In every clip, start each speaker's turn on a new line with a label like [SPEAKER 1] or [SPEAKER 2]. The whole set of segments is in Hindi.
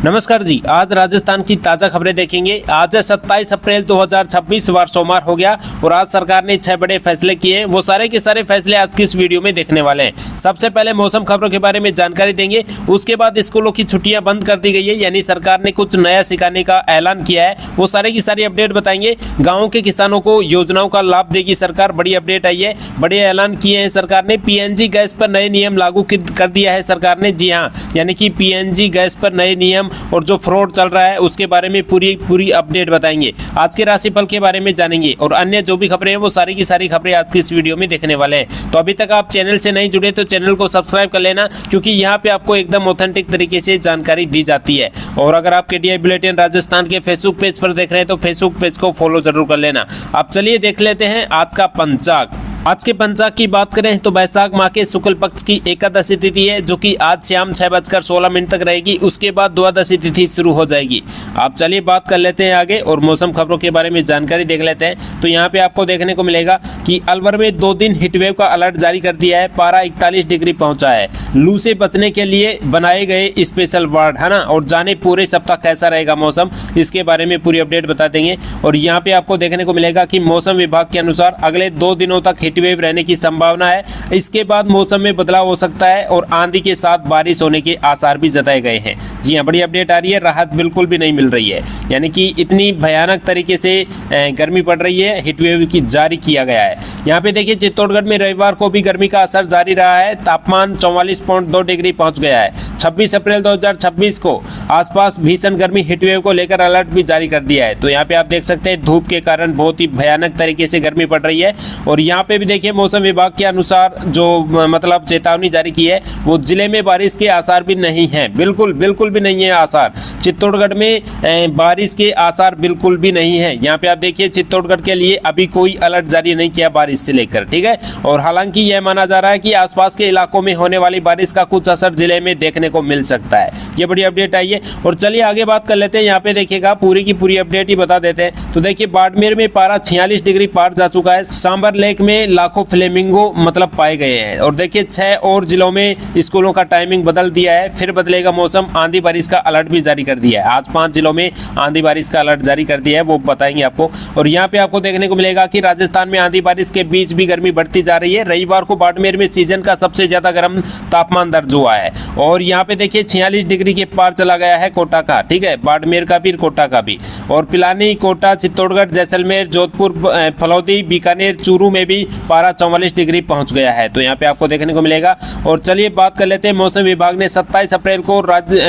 [SPEAKER 1] नमस्कार जी, आज राजस्थान की ताज़ा खबरें देखेंगे। आज है 27 अप्रैल 2026, वार सोमवार हो गया और आज सरकार ने 6 बड़े फैसले किए। वो सारे के सारे फैसले आज की इस वीडियो में देखने वाले हैं। सबसे पहले मौसम खबरों के बारे में जानकारी देंगे, उसके बाद स्कूलों की छुट्टियां बंद कर दी गई है, यानी सरकार ने कुछ नया सिखाने का ऐलान किया है। वो सारे की सारी अपडेट बताएंगे। गाँव के किसानों को योजनाओं का लाभ देगी सरकार, बड़ी अपडेट आई है, बड़े ऐलान किए हैं सरकार ने। पीएनजी गैस पर नए नियम लागू कर दिया है सरकार ने। जी हाँ, यानी कि पीएनजी गैस पर नए नियम और जो फ्रॉड चल रहा है उसके बारे में पूरी अपडेट बताएंगे। आज के राशिफल के बारे में जानेंगे और अन्य जो भी खबरें हैं वो सारी की सारी खबरें आज की इस वीडियो में देखने वाले हैं। तो अभी तक आप चैनल से नहीं जुड़े तो चैनल को सब्सक्राइब कर लेना, क्योंकि यहाँ पे आपको एकदम ऑथेंटिक तरीके से जानकारी दी जाती है। और अगर आप केडीआई बुलेटिन राजस्थान के फेसबुक पेज पर देख रहे हैं तो फेसबुक पेज को फॉलो जरूर कर लेना। अब चलिए देख लेते हैं आज का पंचांग। आज के पंचांग की बात करें तो बैसाख माह के शुक्ल पक्ष की एकादशी तिथि है, जो कि आज शाम 6:16 तक रहेगी। उसके बाद द्वादशी तिथि शुरू हो जाएगी। आप चलिए बात कर लेते हैं आगे और मौसम खबरों के बारे में जानकारी देख लेते हैं। तो यहाँ पे आपको देखने को मिलेगा कि अलवर में 2 दिन हीटवेव का अलर्ट जारी कर दिया है। पारा 41 डिग्री पहुंचा है। लू से बचने के लिए बनाए गए स्पेशल वार्ड है ना। और जाने पूरे सप्ताह कैसा रहेगा मौसम, इसके बारे में पूरी अपडेट बता देंगे। और यहाँ पे आपको देखने को मिलेगा कि मौसम विभाग के अनुसार अगले 2 दिनों तक वेव रहने की संभावना है। इसके बाद मौसम में बदलाव हो सकता है और आंधी के साथ बारिश होने के आसार भी जताए गए हैं। जी हां, बड़ी अपडेट आ रही है। राहत बिल्कुल भी नहीं मिल रही है, यानी कि इतनी भयानक तरीके से गर्मी पड़ रही है। हीटवेव की जारी किया गया है। यहाँ पे देखिए चित्तौड़गढ़ में रविवार को भी गर्मी का असर जारी रहा है। तापमान 44.2 डिग्री पहुंच गया है। 26 अप्रैल 2026 को आसपास भीषण गर्मी हीटवेव को लेकर अलर्ट भी जारी कर दिया है। तो यहाँ पे आप देख सकते हैं धूप के कारण बहुत ही भयानक तरीके से गर्मी पड़ रही है। और यहाँ पे भी देखिए मौसम विभाग के अनुसार जो मतलब चेतावनी जारी की है, वो जिले में बारिश के आसार भी नहीं है। बिल्कुल भी नहीं है आसार। चित्तौड़गढ़ में बारिश के आसार बिल्कुल भी नहीं है। यहाँ पे आप देखिए चित्तौड़गढ़ के लिए अभी कोई अलर्ट जारी नहीं किया बारिश से लेकर, ठीक है। और हालांकि यह माना जा रहा है कि आसपास के इलाकों में होने वाली बारिश का कुछ असर जिले में देखने को मिल सकता है। ये बड़ी अपडेट आई है। और चलिए आगे बात कर लेते हैं। यहाँ पे देखिएगा पूरी की पूरी अपडेट ही बता देते हैं। तो देखिए बाड़मेर में पारा 46 डिग्री पार जा चुका है। सांबर लेक में लाखों फ्लेमिंगो मतलब पाए गए हैं। और देखिए 6 और जिलों में स्कूलों का टाइमिंग बदल दिया है। फिर बदलेगा मौसम। आंधी बारिश का अलर्ट भी जारी कर दिया है। आज 5 जिलों में आंधी बारिश का अलर्ट जारी कर दिया है, वो बताएंगे आपको। और यहाँ पे आपको देखने को मिलेगा कि राजस्थान में आंधी बारिश के बीच भी गर्मी बढ़ती जा रही है। रविवार को बाड़मेर में सीजन का सबसे ज्यादा गर्म तापमान दर्ज हुआ है। और यहाँ पे देखिए 46 डिग्री के पार चला गया है कोटा का, ठीक है, बाड़मेर का भी, कोटा का भी। और पिलानी, कोटा, चित्तौड़गढ़, जैसलमेर, जोधपुर, फलौदी, बीकानेर, चूरू में भी पारा 44 डिग्री पहुंच गया है। तो यहाँ पे आपको देखने को मिलेगा। और चलिए बात कर लेते हैं। मौसम विभाग ने 27 अप्रैल को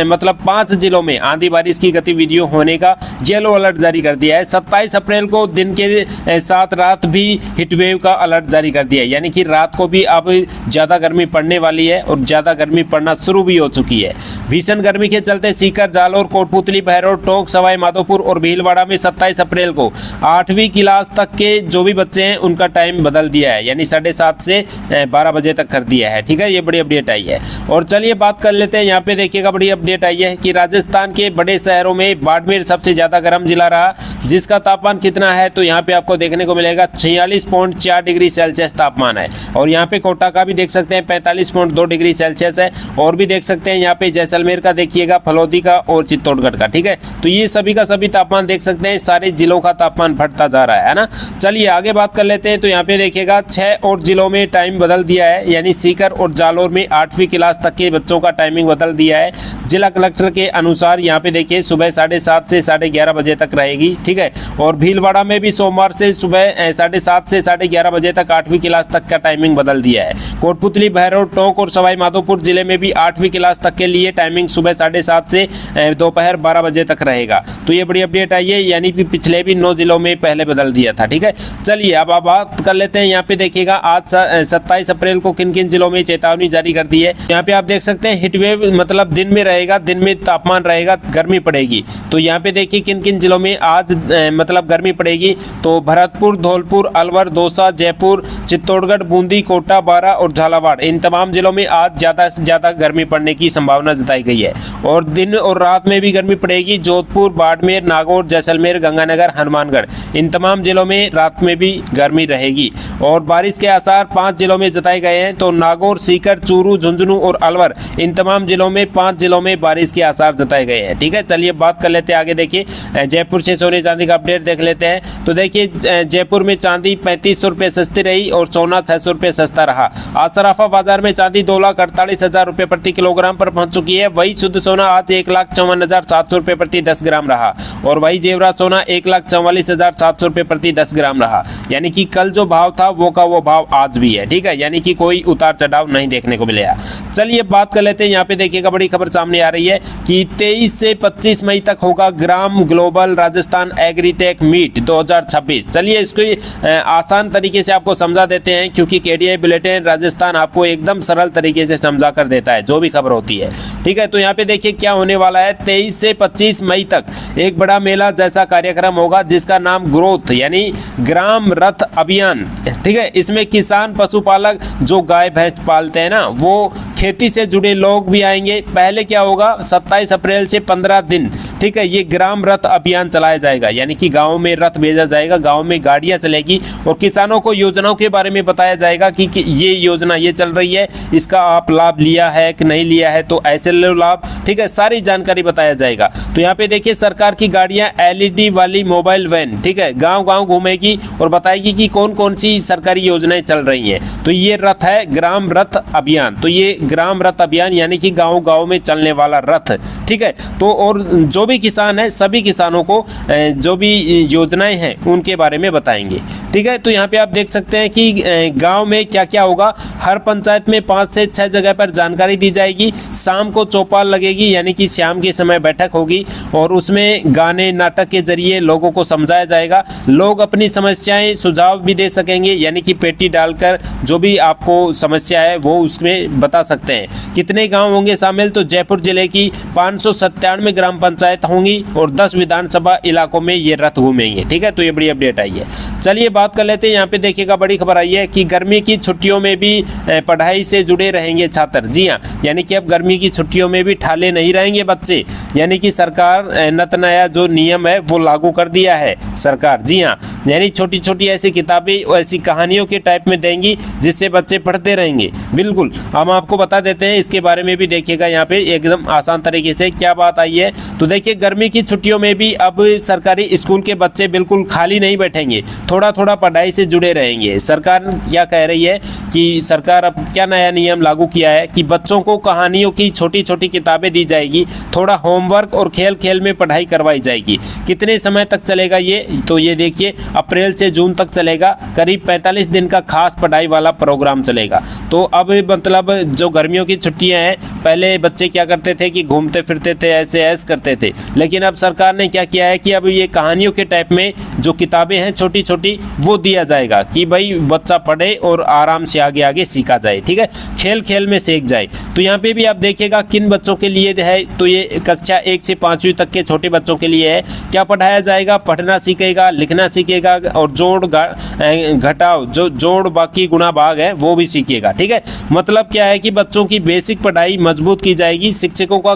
[SPEAKER 1] मतलब 5 जिलों में आंधी बारिश की गतिविधियों होने का येलो अलर्ट जारी कर दिया है। 27 अप्रैल को दिन के साथ रात भी हीटवेव का अलर्ट जारी कर दिया है, यानी कि रात को भी अब ज्यादा गर्मी पड़ने वाली है और ज्यादा गर्मी पड़ना शुरू भी हो चुकी है। भीषण गर्मी के चलते सीकर, जालोर, कोटपुतली, बहरौर, टोंक, सवाई माधोपुर और भीलवाड़ा में 27 अप्रैल को 8वीं क्लास तक के जो भी बच्चे हैं उनका टाइम बदल दिया है, यानी 7:30 से 12 बजे तक कर दिया है, ठीक है। ये बड़ी अपडेट आई है। और चलिए बात कर लेते हैं। यहाँ पे देखिएगा बड़ी अपडेट आई है कि राजस्थान के बड़े शहरों में बाड़मेर सबसे ज्यादा गर्म जिला रहा, जिसका तापमान कितना है तो यहाँ पे आपको देखने को मिलेगा 46.4 डिग्री सेल्सियस तापमान है। और यहाँ पे कोटा का भी देख सकते हैं 45.2 डिग्री सेल्सियस है। और भी देख सकते हैं यहाँ पे जैसलमेर का देखिएगा, फलौदी का और चित्तौड़गढ़ का, ठीक है। तो ये सभी का सभी तापमान देख सकते हैं। सारे जिलों का तापमान बढ़ता जा रहा है ना। चलिए आगे बात कर लेते हैं। तो यहाँ पे देखिएगा 6 और जिलों में टाइम बदल दिया है, यानी सीकर और जालोर में 8वीं क्लास तक के बच्चों का टाइमिंग बदल दिया है जिला कलेक्टर के अनुसार। यहाँ पे देखिए सुबह 7:30 से 11:30 बजे तक रहेगी, ठीक है। और भीलवाड़ा में भी सोमवार से सुबह 7:30 से 11:30 बजे तक 8वीं क्लास तक का टाइमिंग बदल दिया है। कोटपुतली, बहरौर, टोंक और सवाई माधोपुर जिले में भी 8वीं क्लास तक के लिए टाइमिंग सुबह 7:30 से दोपहर 12 बजे तक रहेगा। तो ये बड़ी अपडेट आई है, यानी कि पिछले भी 9 जिलों में पहले बदल दिया था, ठीक है। चलिए अब आप बात कर लेते हैं। यहाँ पे देखिएगा आज 27 अप्रैल को किन किन जिलों में चेतावनी जारी कर दी है। यहाँ पे आप देख सकते हैं हीटवेव मतलब दिन में रहेगा, दिन में तापमान रहेगा, गर्मी पड़ेगी। तो यहाँ पे देखिए किन किन जिलों में आज मतलब गर्मी पड़ेगी। तो भरतपुर, धौलपुर, अलवर, दौसा, जयपुर, चित्तौड़गढ़, बूंदी, कोटा, बारा और झालावाड़, इन तमाम जिलों में आज ज्यादा से ज्यादा गर्मी पड़ने की की संभावना जताई गई है। और दिन और रात में भी गर्मी पड़ेगी। जोधपुर, बाड़मेर, नागौर, जैसलमेर, गंगानगर, हनुमानगढ़ इन तमाम जिलों में रात में भी गर्मी रहेगी। और बारिश के आसार 5 जिलों में जताए गए हैं। तो नागौर, सीकर, चूरू, झुंझुनू और अलवर इन तमाम जिलों में 5 जिलों में बारिश के आसार जताए गए हैं। ठीक है, चलिए बात कर लेते हैं आगे। देखिए जयपुर से सोने चांदी का अपडेट देख लेते हैं। तो देखिए जयपुर में चांदी 3500 रुपये सस्ती रही और सोना 600 रुपये सस्ता रहा। आज सराफा बाजार में चांदी 2,48,000 रुपये प्रति किलोग्राम पर पहुंच चुकी है। वही शुद्ध सोना आज 1,54,700 रुपये प्रति 10 ग्राम रहा। और वही जेवरात सोना 1,44,700 रुपये प्रति 10 ग्राम रहा। यानी कि कल जो भाव था वो का वो भाव आज भी है। ठीक है, यानी कि कोई उतार चढ़ाव नहीं देखने को मिलेगा। चलिए बात कर लेते हैं। यहाँ पे देखिएगा बड़ी खबर सामने आ रही है कि 23 से 25 मई तक होगा ग्राम ग्लोबल राजस्थान एग्रीटेक मीट 2026। चलिए इसको आसान तरीके से आपको समझा देते हैं, क्योंकि केडीआई बुलेटिन राजस्थान आपको एकदम सरल तरीके से समझा कर देता है जो भी खबर होती है। ठीक है, तो यहाँ पे देखिए क्या होने वाला है। 23 से 25 मई तक एक बड़ा मेला जैसा कार्यक्रम होगा जिसका नाम ग्रोथ यानी ग्राम रथ अभियान। ठीक है, इसमें किसान, पशुपालक जो गाय भैंस पालते हैं ना, वो खेती से जुड़े लोग भी आएंगे। पहले क्या होगा, 27 अप्रैल से 15 दिन, ठीक है, ये ग्राम रथ अभियान चलाया जाएगा। यानी कि गांव में रथ भेजा जाएगा, गांव में गाड़ियां चलेगी और किसानों को योजनाओं के बारे में बताया जाएगा कि ये योजना ये चल रही है, इसका आप लाभ लिया है कि नहीं लिया है, तो ऐसे लो लाभ। ठीक है, सारी जानकारी बताया जाएगा। तो यहाँ पे देखिए सरकार की गाड़ियां एलईडी वाली मोबाइल वैन, ठीक है, गाँव गाँव घूमेगी और बताएगी कि कौन कौन सी सरकारी योजनाएं चल रही हैं। तो ये रथ है ग्राम रथ अभियान। तो ये ग्राम रथ अभियान यानी कि गांव गांव में चलने वाला रथ। ठीक है, तो और जो भी किसान है सभी किसानों को जो भी योजनाएं हैं उनके बारे में बताएंगे। ठीक है, तो यहाँ पे आप देख सकते हैं कि गांव में क्या क्या होगा। हर पंचायत में 5 से 6 जगह पर जानकारी दी जाएगी। शाम को चौपाल लगेगी, यानी कि शाम के समय बैठक होगी और उसमें गाने नाटक के जरिए लोगों को समझाया जाएगा। लोग अपनी समस्याएं सुझाव भी दे सकेंगे, यानी कि पेटी डालकर जो भी आपको समस्या है वो उसमें बता सकते हैं। कितने गांव होंगे शामिल, तो जयपुर जिले की 597 ग्राम पंचायत होंगी और 10 विधानसभा इलाकों में ये रथ घूमेंगे। ठीक है, तो ये बड़ी अपडेट आई है। चलिए बात कर लेते हैं। यहाँ पे देखिएगा बड़ी खबर आई है कि गर्मी की छुट्टियों में भी पढ़ाई से जुड़े रहेंगे छात्र। जी हाँ, यानी कि अब गर्मी की छुट्टियों में भी ठाले नहीं रहेंगे बच्चे। यानी कि सरकार नत नया जो नियम है वो लागू कर दिया है सरकार। जी हाँ, यानी छोटी छोटी ऐसी किताबें ऐसी कहानियों के टाइप में देंगी जिससे बच्चे पढ़ते रहेंगे। बिल्कुल, हम आपको बता देते हैं इसके बारे में भी। देखिएगा यहाँ पे एकदम आसान तरीके से क्या बात आई है। तो देखिए गर्मी की छुट्टियों में भी अब सरकारी स्कूल के बच्चे बिल्कुल खाली नहीं बैठेंगे, थोड़ा थोड़ा पढ़ाई से जुड़े रहेंगे। सरकार क्या कह रही है कि सरकार अब क्या नया नियम लागू किया है कि बच्चों को कहानियों की छोटी छोटी किताबें दी जाएगी, थोड़ा होमवर्क और खेल खेल में पढ़ाई करवाई जाएगी। कितने समय तक चलेगा ये, तो ये देखिए अप्रैल से जून तक चलेगा। करीब 45 दिन का खास पढ़ाई वाला प्रोग्राम चलेगा। तो अब मतलब जो गर्मियों की छुट्टियां हैं, पहले बच्चे क्या करते थे कि घूमते फिरते थे, ऐसे ऐस करते थे, लेकिन अब सरकार ने क्या किया है कि अब ये कहानियों के टाइप में जो किताबें हैं छोटी छोटी वो दिया जाएगा कि भाई बच्चा पढ़े और आराम से आगे आगे सीखा जाए। ठीक है, खेल खेल में सीख जाए। तो यहाँ पे भी आप देखिएगा किन बच्चों के लिए है, तो ये कक्षा 1 से 5वीं तक के छोटे बच्चों के लिए है। क्या पढ़ाया जाएगा, पढ़ना सीखेगा, लिखना सीखेगा और जोड़ घटाओ जो जोड़ बाकी गुणा भाग है वो भी सीखेगा। ठीक है, मतलब क्या है कि बच्चों की बेसिक पढ़ाई मजबूत की जाएगी। शिक्षकों का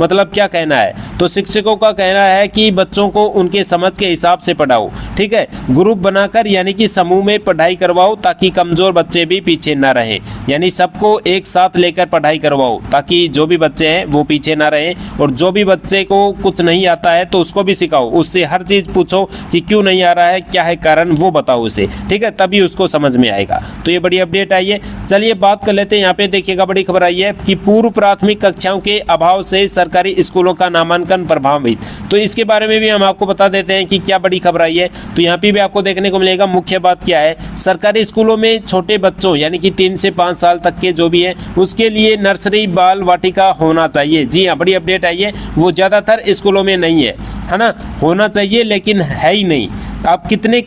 [SPEAKER 1] मतलब क्या कहना है, तो शिक्षकों का कहना है कि बच्चों को उनके समझ के हिसाब से पढ़ाओ। ठीक है, ग्रुप बनाकर यानी कि समूह में पढ़ाई करवाओ ताकि कमजोर बच्चे भी पीछे ना रहें। यानी सबको एक साथ लेकर पढ़ाई करवाओ ताकि जो भी बच्चे हैं वो पीछे ना रहें, और जो भी बच्चे को कुछ नहीं आता है तो उसको भी सिखाओ, उससे हर चीज पूछो कि क्यों नहीं आ रहा है, क्या है कारण, वो बताओ उसे। ठीक है, तभी उसको समझ में आएगा। तो ये बड़ी अपडेट आई है। चलिए बात कर लेते हैं। यहाँ पे देखिएगा बड़ी खबर आई है कि पूर्व प्राथमिक कक्षाओं के अभाव से सरकारी स्कूलों का नामांकन प्रभावित। तो इसके बारे में भी हम आपको बता देते हैं कि क्या बड़ी खबर आई है। तो यहाँ पे भी आपको देखने को मिलेगा मुख्य बात क्या है, सरकारी स्कूलों में छोटे बच्चों यानी कि 3 से 5 साल तक के जो भी है उसके लिए नर्सरी बाल वाटिका होना चाहिए। जी हाँ, बड़ी अपडेट आई है। वो ज्यादातर स्कूलों में नहीं है, है ना, होना चाहिए लेकिन है ही नहीं। अब कितनी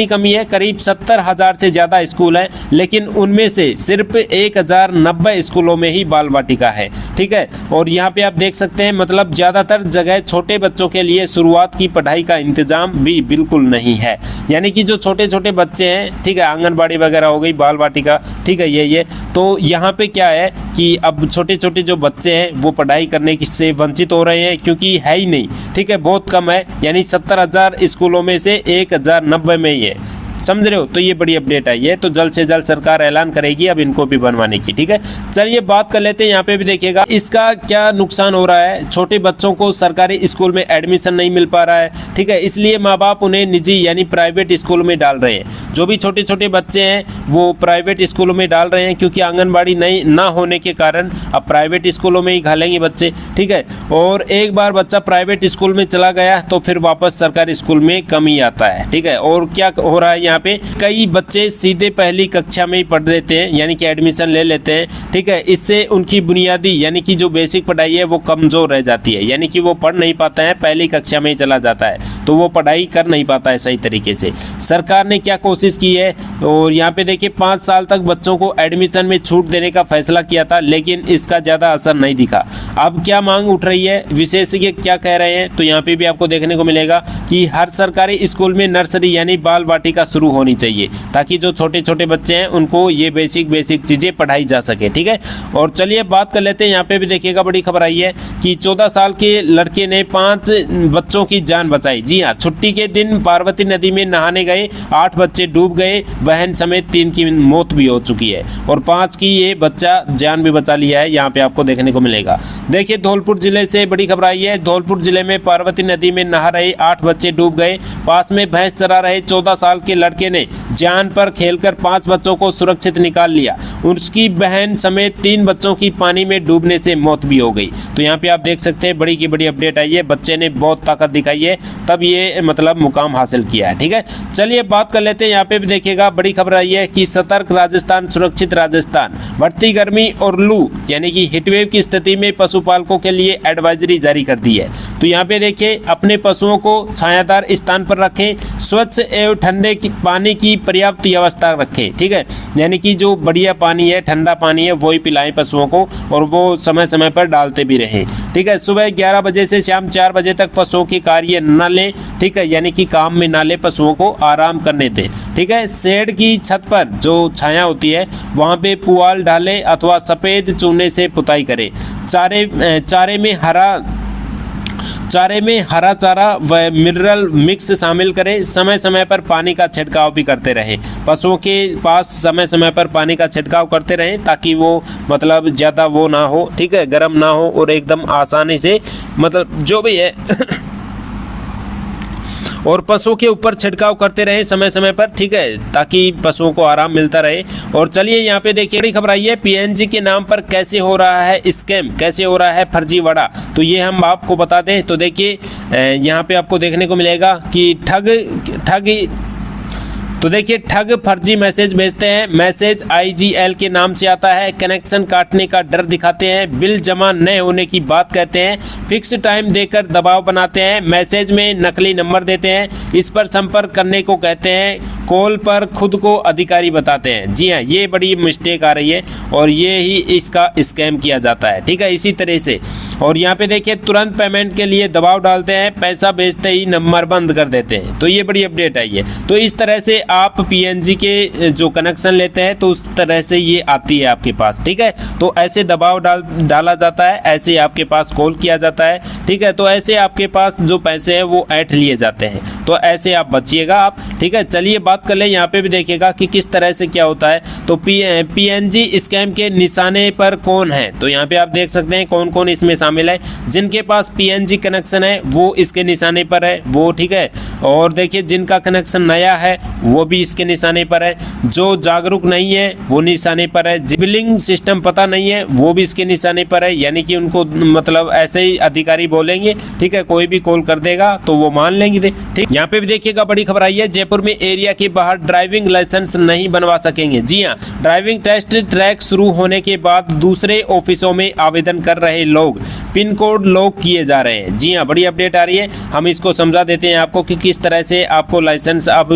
[SPEAKER 1] कमी है, करीब 70,000 से ज़्यादा स्कूल हैं, लेकिन उनमें से सिर्फ 1090 स्कूलों में ही बाल वाटिका है। ठीक है, और यहाँ पे आप देख सकते हैं मतलब ज़्यादातर जगह छोटे बच्चों के लिए शुरुआत की पढ़ाई का इंतजाम भी बिल्कुल नहीं है। यानी कि जो छोटे छोटे बच्चे हैं, ठीक है, आंगनबाड़ी वगैरह हो गई, बाल वाटिका, ठीक है, ये तो यहाँ पे क्या है कि अब छोटे छोटे जो बच्चे हैं वो पढ़ाई करने से वंचित हो रहे हैं, क्योंकि है ही नहीं। ठीक है, बहुत कम है, यानी 70,000 स्कूलों में से 1090 में ही है, समझ रहे हो। तो ये बड़ी अपडेट आई है, तो जल्द से जल्द सरकार ऐलान करेगी अब इनको भी बनवाने की। ठीक है, चलिए बात कर लेते हैं, यहाँ पे भी देखिएगा इसका क्या नुकसान हो रहा है। छोटे बच्चों को सरकारी स्कूल में एडमिशन नहीं मिल पा रहा है, ठीक है, इसलिए माँ बाप उन्हें निजी यानी प्राइवेट स्कूल में डाल रहे हैं। जो भी छोटे छोटे बच्चे हैं वो प्राइवेट स्कूलों में डाल रहे हैं, क्योंकि आंगनबाड़ी नहीं ना होने के कारण अब प्राइवेट स्कूलों में ही घालेंगे बच्चे। ठीक है, और एक बार बच्चा प्राइवेट स्कूल में चला गया तो फिर वापस सरकारी स्कूल में कम ही आता है। ठीक है, और क्या हो रहा है यहाँ पे, कई बच्चे सीधे पहली कक्षा में ही पढ़ लेते हैं, यानी कि एडमिशन ले लेते हैं। ठीक है, इससे उनकी बुनियादी यानी कि जो बेसिक पढ़ाई है वो कमजोर रह जाती है, यानी कि वो पढ़ नहीं पाता है, पहली कक्षा में ही चला जाता है तो वो पढ़ाई कर नहीं पाता है सही तरीके से। सरकार ने क्या कोशिश की है, और यहाँ पे देखिए 5 साल तक बच्चों को एडमिशन में छूट देने का फैसला किया था, लेकिन इसका ज़्यादा असर नहीं दिखा। अब क्या मांग उठ रही है, विशेषज्ञ क्या कह रहे हैं, तो यहाँ पे भी आपको देखने को मिलेगा कि हर सरकारी स्कूल में नर्सरी यानी बाल वाटिका शुरू होनी चाहिए, ताकि जो छोटे छोटे बच्चे हैं उनको ये बेसिक चीज़ें पढ़ाई जा सके। ठीक है, और चलिए बात कर लेते हैं, यहाँ पे भी देखिएगा बड़ी खबर आई है कि 14 साल के लड़के ने 5 बच्चों की जान बचाई। जी हाँ, छुट्टी के दिन पार्वती नदी में नहाने गए 8 बच्चे डूब गए, बहन समेत 3 की मौत भी हो चुकी है और 5 की ये बच्चा जान भी बचा लिया है, यहाँ पे आपको देखने को मिलेगा। देखिए धौलपुर जिले से बड़ी खबर आई है, धौलपुर जिले में पार्वती नदी में नहा रहे 8 बच्चे डूब गए, पास में भैंस चरा रहे 14 साल के लड़के ने जान पर खेलकर 5 बच्चों को सुरक्षित निकाल लिया। उसकी बहन समेत 3 बच्चों की पानी में डूबने से मौत भी हो गई। तो यहाँ पे आप देख सकते हैं बड़ी की बड़ी अपडेट आई है, बच्चे ने बहुत ताकत दिखाई है तब ये मतलब मुकाम हासिल किया है। ठीक है, चलिए बात कर लेते हैं, यहाँ पे भी देखिएगा बड़ी खबर आई है कि सतर्क राजस्थान सुरक्षित राजस्थान, बढ़ती गर्मी और लू यानी कि हीटवेव की स्थिति में पशुपालकों के लिए एडवाइजरी जारी कर दी है। तो यहाँ पे देखिए अपने पशुओं को छायादार स्थान पर रखें, स्वच्छ एवं ठंडे पानी की पर्याप्त व्यवस्था रखें। ठीक है, यानी कि जो बढ़िया पानी है, ठंडा पानी है, वही पिलाएं पशुओं को और वो समय समय पर डालते भी रहें। ठीक है, सुबह 11 बजे से शाम 4 बजे तक पशुओं के कार्य न लें। ठीक है, यानी कि काम में ना ले, पशुओं को आराम करने दें। ठीक है, शेड की छत पर जो छाया होती है वहाँ पे पुआल डालें अथवा सफ़ेद चूने से पुताई करें। चारे में हरा चारा व मिनरल मिक्स शामिल करें। समय समय पर पानी का छिड़काव भी करते रहें, पशुओं के पास समय समय पर पानी का छिड़काव करते रहें ताकि वो मतलब ज़्यादा वो ना हो, ठीक है, गर्म ना हो और एकदम आसानी से मतलब जो भी है और पशुओं के ऊपर छिड़काव करते रहे समय समय पर। ठीक है, ताकि पशुओं को आराम मिलता रहे। और चलिए यहाँ पे देखिए बड़ी खबर आई है, पीएनजी के नाम पर कैसे हो रहा है स्कैम, कैसे हो रहा है फर्जीवाड़ा, तो ये हम आपको बता दें। तो देखिए यहाँ पे आपको देखने को मिलेगा कि ठग फर्जी मैसेज भेजते हैं। मैसेज आईजीएल के नाम से आता है, कनेक्शन काटने का डर दिखाते हैं, बिल जमा न होने की बात कहते हैं, फिक्स टाइम देकर दबाव बनाते हैं, मैसेज में नकली नंबर देते हैं, इस पर संपर्क करने को कहते हैं, कॉल पर खुद को अधिकारी बताते हैं। जी हाँ, ये बड़ी मिस्टेक आ रही है और ये ही इसका स्कैम किया जाता है। ठीक है, इसी तरह से। और यहाँ पे देखिए तुरंत पेमेंट के लिए दबाव डालते हैं, पैसा भेजते ही नंबर बंद कर देते हैं। तो ये बड़ी अपडेट आई है। तो इस तरह से आप पीएनजी के जो कनेक्शन लेते हैं तो उस तरह से ये आती है आपके पास। ठीक है, तो ऐसे दबाव डाला जाता है, ऐसे आपके पास कॉल किया जाता है। ठीक है, तो ऐसे आपके पास जो पैसे हैं वो ऐंठ लिए जाते हैं, तो ऐसे आप बचिएगा आप। ठीक है, चलिए बात कर लें, यहाँ पे भी देखिएगा कि किस तरह से क्या होता है। तो पीएनजी स्कैम के निशाने पर कौन है, तो यहाँ पे आप देख सकते हैं कौन कौन इसमें शामिल है। जिनके पास पीएनजी कनेक्शन है वो इसके निशाने पर है वो। ठीक है, और देखिए जिनका कनेक्शन नया है वो भी इसके निशाने पर है, जो जागरूक नहीं है वो निशाने पर है, बिलिंग सिस्टम पता नहीं है वो भी इसके निशाने पर है, यानी कि उनको मतलब ऐसे ही अधिकारी बोलेंगे, ठीक है, कोई भी कॉल कर देगा तो वो मान लेंगे। ठीक, यहाँ पे भी देखिएगा बड़ी खबर आई है, जयपुर में एरिया के बाहर ड्राइविंग लाइसेंस नहीं बनवा सकेंगे। जी हाँ, ड्राइविंग टेस्ट ट्रैक शुरू होने के बाद दूसरे ऑफिसों में आवेदन कर रहे लोग पिन कोड लॉक किए जा रहे हैं। जी हाँ, बड़ी अपडेट आ रही है, हम इसको समझा देते हैं आपको कि किस तरह से आपको लाइसेंस अब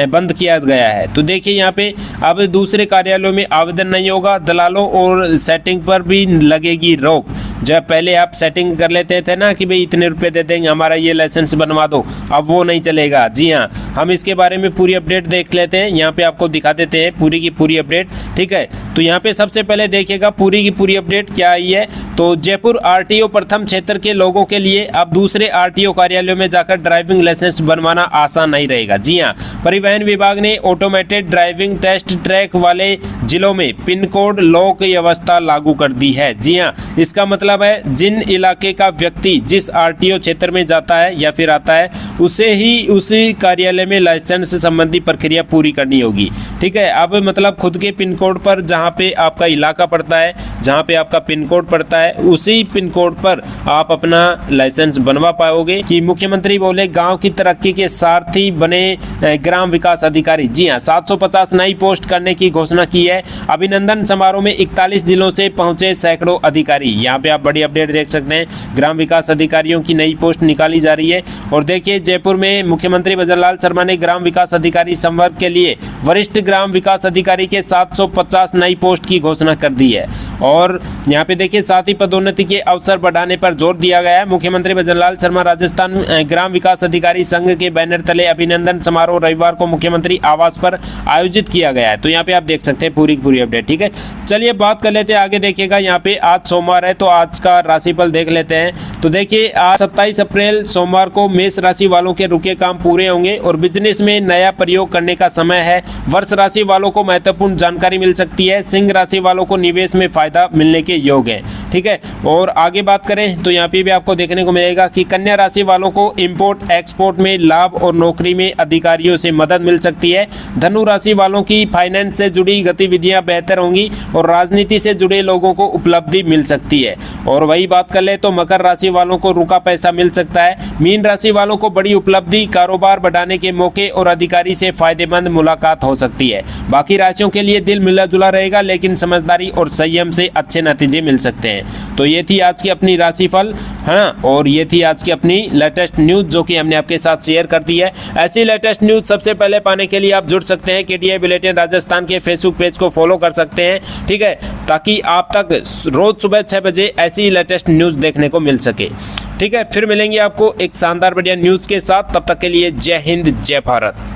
[SPEAKER 1] बंद किया गया है। तो देखिए यहाँ पे अब दूसरे कार्यालयों में आवेदन नहीं होगा, दलालों और सेटिंग पर भी लगेगी रोक। जब पहले आप सेटिंग कर लेते थे ना कि भाई इतने रुपए दे देंगे हमारा ये लाइसेंस बनवा दो, अब वो नहीं चलेगा। जी हाँ, हम इसके बारे में पूरी अपडेट देख लेते हैं, यहाँ पे आपको दिखा देते हैं पूरी की पूरी अपडेट। ठीक है, तो यहाँ पे सबसे पहले देखिएगा पूरी की पूरी अपडेट क्या आई है। तो जयपुर आरटीओ प्रथम क्षेत्र के लोगों के लिए अब दूसरे आरटीओ कार्यालयों में जाकर ड्राइविंग लाइसेंस बनवाना आसान नहीं रहेगा। जी हाँ, परिवहन विभाग ने ऑटोमेटेड ड्राइविंग टेस्ट ट्रैक वाले जिलों में पिन कोड लॉक व्यवस्था लागू कर दी है। जी हाँ, इसका मतलब है जिन इलाके का व्यक्ति जिस आरटीओ क्षेत्र में जाता है या फिर आता है उसे ही उसी कार्यालय में लाइसेंस संबंधी प्रक्रिया पूरी करनी होगी। ठीक है, अब मतलब खुद के पिन कोड पर जहाँ पे आपका इलाका पड़ता है, जहाँ पे आपका पिन कोड पड़ता है, उसी पिन कोड पर आप अपना लाइसेंस बनवा पाओगे। कि मुख्यमंत्री बोले गांव की तरक्की के सारथी बने ग्राम विकास अधिकारी। जी हाँ, 750 नई पोस्ट करने की घोषणा की है। अभिनंदन समारोह में 41 जिलों से पहुंचे सैकड़ों अधिकारी। यहाँ पे आप बड़ी अपडेट देख सकते हैं, ग्राम विकास अधिकारियों की नई पोस्ट निकाली जा रही है। और देखिए जयपुर में मुख्यमंत्री भजनलाल शर्मा ने ग्राम विकास अधिकारी संवर्ग के लिए वरिष्ठ ग्राम विकास अधिकारी के 750 नई पोस्ट की घोषणा कर दी है। और यहाँ पे देखिए साथ ही पदोन्नति के अवसर बढ़ाने पर जोर दिया गया है। मुख्यमंत्री भजनलाल शर्मा राजस्थान ग्राम विकास अधिकारी संघ के बैनर तले अभिनंदन समारोह रविवार को मुख्यमंत्री आवास पर आयोजित किया गया है। तो यहाँ पे आप देख सकते हैं पूरी पूरी अपडेट। ठीक है, चलिए बात कर लेते हैं आगे। देखिएगा यहाँ पे आज सोमवार है तो आज का राशिफल देख लेते हैं। तो देखिए आज 27 अप्रैल सोमवार को मेष राशि वालों के रुके काम पूरे होंगे और बिजनेस में नया प्रयोग करने का समय है। वृष राशि वालों को महत्वपूर्ण जानकारी मिल सकती है। सिंह राशि वालों को निवेश में फायदा मिलने के योग है। ठीक है, और आगे बात करें तो यहाँ पे भी आपको देखने को मिलेगा कि कन्या राशि वालों को इंपोर्ट एक्सपोर्ट में लाभ और नौकरी में अधिकारियों से मदद मिल सकती है। धनु राशि वालों की फाइनेंस से जुड़ी गतिविधियां बेहतर होंगी और राजनीति से जुड़े लोगों को उपलब्धि मिल सकती है। और वही बात कर ले तो मकर राशि वालों को रुका पैसा मिल सकता है। मीन राशि वालों को बड़ी उपलब्धि, कारोबार बढ़ाने के मौके और अधिकारी से फायदेमंद मुलाकात हो सकती है। बाकी राशियों के लिए दिल मिला जुला रहेगा लेकिन समझदारी और संयम से अच्छे नतीजे मिल सकते हैं। तो ये थी आज की अपनी राशिफल, हाँ, और ये थी आज की अपनी लेटेस्ट न्यूज जो कि हमने आपके साथ शेयर कर दी है। ऐसी लेटेस्ट न्यूज सबसे पहले पाने के लिए आप जुड़ सकते हैं केटीआई बुलेटिन राजस्थान के फेसबुक पेज को फॉलो कर सकते हैं। ठीक है, ताकि आप तक रोज सुबह 6 बजे ऐसी लेटेस्ट न्यूज देखने को मिल सके। ठीक है, फिर मिलेंगे आपको एक शानदार बढ़िया न्यूज के साथ। तब तक के लिए जय हिंद, जय भारत।